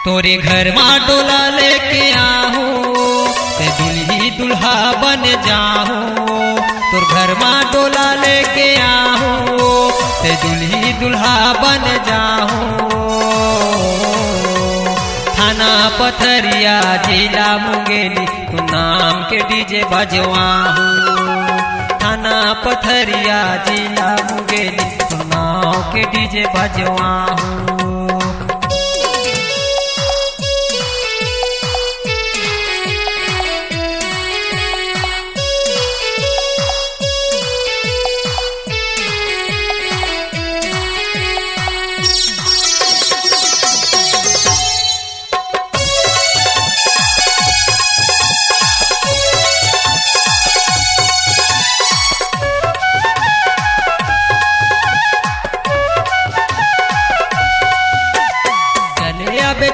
तोरे घर माँ डोला लेके आहू ते दुल्ही दुल्हा बन जाहू। तोर घर माँ डोला लेके आहू ते दुल्ही दुल्हा बन जाहू। थाना पथरिया जिला मुंगेली तू नाम के डीजे बजवाहू। थाना पथरिया जिला मुंगेली तू नाम के डीजे बजवाहू।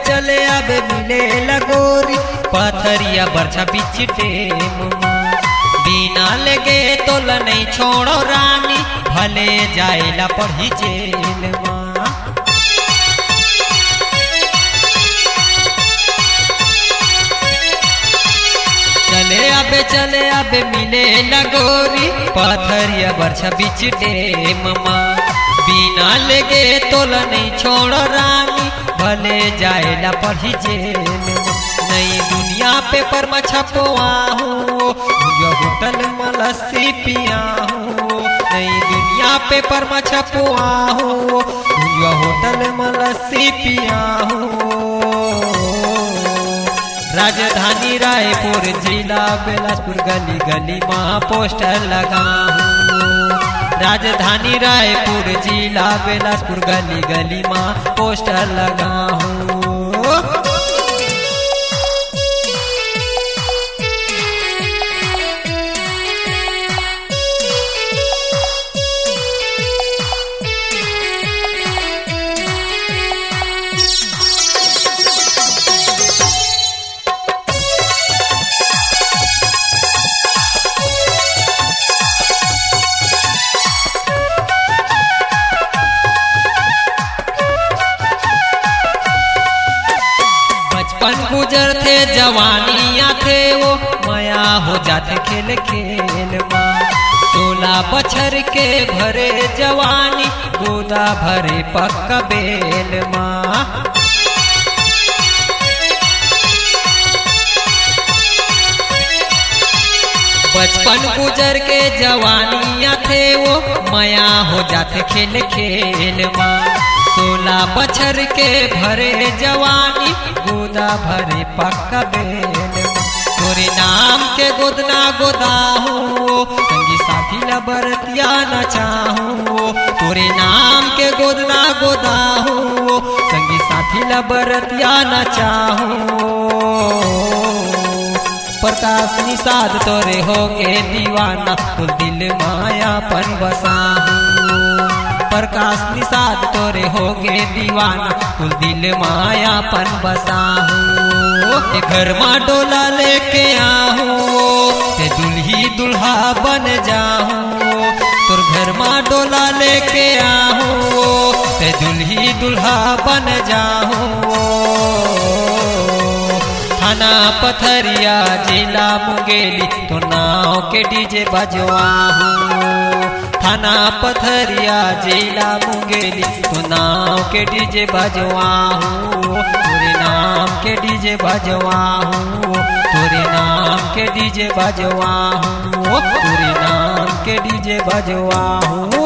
चले आबे मिले लगोरी पथरिया बरछा बीच टेम। बिना लगे तोल नहीं छोड़ो रानी भले जाएला पढ़ी जेल माँ। चले आबे मिले लगोरी पथरिया बरछा बीच टेम माँ। बिना लगे तोल नहीं छोड़ो रानी भले जाएला पढ़ी जेल। नई दुनिया पेपर में छपवाहू होटल में लस्सी पियाहू। नई दुनिया पेपर में छपवाहू होटल में लस्सी पियाहू। राजधानी रायपुर जिला बिलासपुर गली गली में पोस्टर लगाहू। राजधानी रायपुर जिला बिलासपुर गली गली में पोस्टर लगाहू। बचपन गुजरते जवानियाँ थे वो माया हो जाते खेल खेल माँ। 16 बछर के भरे जवानी गोदा भरे पक्का बेल माँ। बचपन गुजर के जवानियाँ थे वो माया हो जाते खेल खेल माँ। 16 बछर के भरे जवानी गोदा भरे पक्का बेल। तोरे नाम के गोदना गोदाहू संगी साथी ला बरतिया नचाहू। तोरे नाम के गोदना गोदाहू संगी साथी ला बरतिया नचाहू। प्रकाश निषाद तोरे होके दीवाना तो दिल मायापन बसाहू। प्रकाश निषाद तोरे होगे दीवाना कुल दिल मायापन बसाहू। घर माँ डोला लेके आहू ते दुल्ही दुल्हा बन जाहू। तोर घर माँ डोला लेके आहू ते दुल्ही दुल्हा बन जाहू। थाना पथरिया जिला मुंगेली तो नाव के डीजे बजवाहू। थाना पथरिया जिला मुंगेली तो नाव के डीजे बजवाहू। तोरे नाम के डीजे बजवाहू। तोरे नाम के डीजे बजवाहू। तोरे नाम के डीजे बजवाहू।